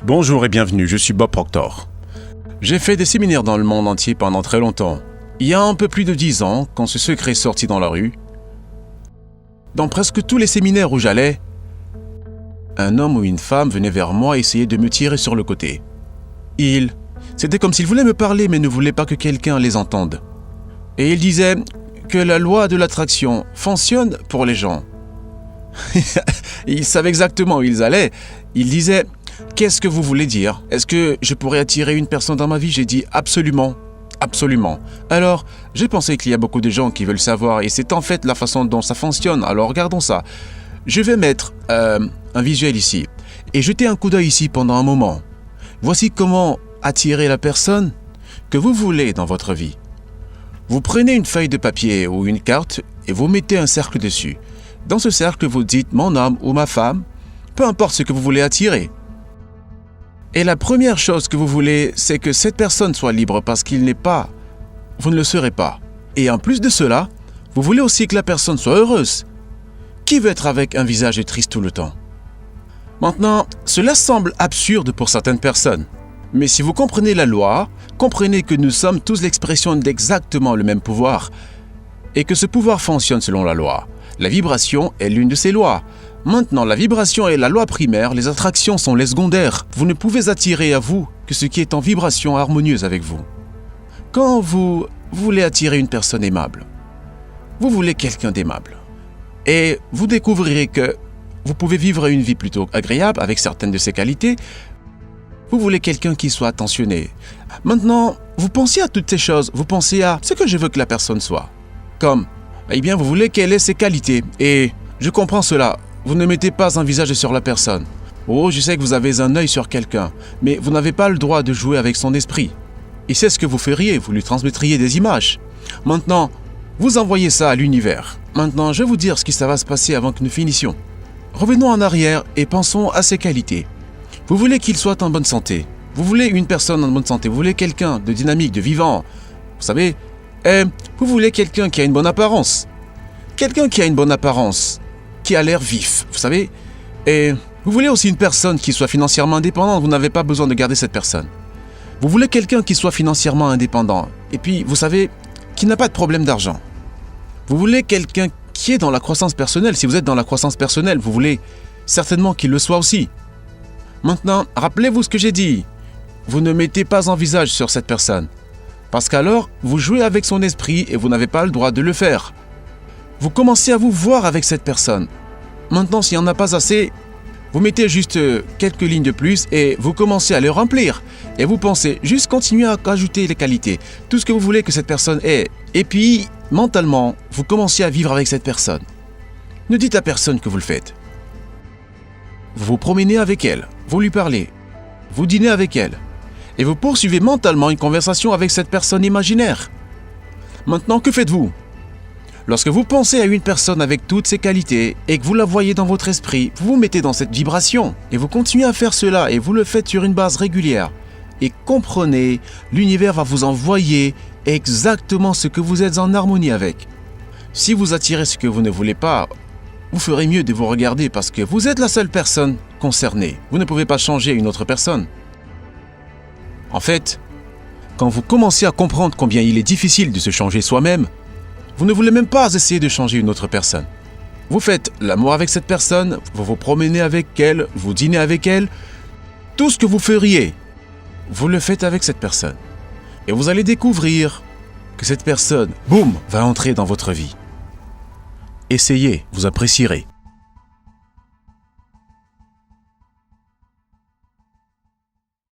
Bonjour et bienvenue, je suis Bob Proctor. J'ai fait des séminaires dans le monde entier pendant très longtemps. Il y a un peu plus de 10 ans, quand ce secret est sorti dans la rue, dans presque tous les séminaires où j'allais, un homme ou une femme venait vers moi et essayait de me tirer sur le côté. C'était comme s'ils voulaient me parler mais ne voulaient pas que quelqu'un les entende. Et ils disaient que la loi de l'attraction fonctionne pour les gens. Ils savaient exactement où ils allaient. Ils disaient « Qu'est-ce que vous voulez dire? Est-ce que je pourrais attirer une personne dans ma vie ?» J'ai dit « Absolument, absolument. » Alors, j'ai pensé qu'il y a beaucoup de gens qui veulent savoir et c'est en fait la façon dont ça fonctionne. Alors regardons ça. Je vais mettre un visuel ici et jeter un coup d'œil ici pendant un moment. Voici comment attirer la personne que vous voulez dans votre vie. Vous prenez une feuille de papier ou une carte et vous mettez un cercle dessus. Dans ce cercle, vous dites « mon homme ou ma femme », peu importe ce que vous voulez attirer. Et la première chose que vous voulez, c'est que cette personne soit libre parce qu'il n'est pas, vous ne le serez pas. Et en plus de cela, vous voulez aussi que la personne soit heureuse. Qui veut être avec un visage triste tout le temps? Maintenant, cela semble absurde pour certaines personnes. Mais si vous comprenez la loi, comprenez que nous sommes tous l'expression d'exactement le même pouvoir et que ce pouvoir fonctionne selon la loi. La vibration est l'une de ces lois. Maintenant, la vibration est la loi primaire, les attractions sont les secondaires. Vous ne pouvez attirer à vous que ce qui est en vibration harmonieuse avec vous. Quand vous voulez attirer une personne aimable, vous voulez quelqu'un d'aimable. Et vous découvrirez que vous pouvez vivre une vie plutôt agréable avec certaines de ses qualités. Vous voulez quelqu'un qui soit attentionné. Maintenant, vous pensez à toutes ces choses, vous pensez à ce que je veux que la personne soit. Comme, eh bien, vous voulez qu'elle ait ses qualités. Et je comprends cela. Vous ne mettez pas un visage sur la personne. Oh, je sais que vous avez un œil sur quelqu'un, mais vous n'avez pas le droit de jouer avec son esprit. Et c'est ce que vous feriez, vous lui transmettriez des images. Maintenant, vous envoyez ça à l'univers. Maintenant, je vais vous dire ce qui va se passer avant que nous finissions. Revenons en arrière et pensons à ses qualités. Vous voulez qu'il soit en bonne santé. Vous voulez une personne en bonne santé. Vous voulez quelqu'un de dynamique, de vivant. Vous savez, vous voulez quelqu'un qui a une bonne apparence. Quelqu'un qui a une bonne apparence, qui a l'air vif, vous savez. Et vous voulez aussi une personne qui soit financièrement indépendante. Vous n'avez pas besoin de garder cette personne. Vous voulez quelqu'un qui soit financièrement indépendant. Et puis, vous savez, qui n'a pas de problème d'argent. Vous voulez quelqu'un qui est dans la croissance personnelle. Si vous êtes dans la croissance personnelle, vous voulez certainement qu'il le soit aussi. Maintenant, rappelez-vous ce que j'ai dit. Vous ne mettez pas un visage sur cette personne. Parce qu'alors, vous jouez avec son esprit et vous n'avez pas le droit de le faire. Vous commencez à vous voir avec cette personne. Maintenant, s'il n'y en a pas assez, vous mettez juste quelques lignes de plus et vous commencez à les remplir. Et vous pensez juste continuer à ajouter les qualités. Tout ce que vous voulez que cette personne ait. Et puis, mentalement, vous commencez à vivre avec cette personne. Ne dites à personne que vous le faites. Vous vous promenez avec elle, vous lui parlez, vous dînez avec elle. Et vous poursuivez mentalement une conversation avec cette personne imaginaire. Maintenant, que faites-vous? Lorsque vous pensez à une personne avec toutes ses qualités et que vous la voyez dans votre esprit, vous vous mettez dans cette vibration et vous continuez à faire cela et vous le faites sur une base régulière. Et comprenez, l'univers va vous envoyer exactement ce que vous êtes en harmonie avec. Si vous attirez ce que vous ne voulez pas, vous ferez mieux de vous regarder parce que vous êtes la seule personne concernée. Vous ne pouvez pas changer une autre personne. En fait, quand vous commencez à comprendre combien il est difficile de se changer soi-même, vous ne voulez même pas essayer de changer une autre personne. Vous faites l'amour avec cette personne, vous vous promenez avec elle, vous dînez avec elle. Tout ce que vous feriez, vous le faites avec cette personne. Et vous allez découvrir que cette personne, boum, va entrer dans votre vie. Essayez, vous apprécierez.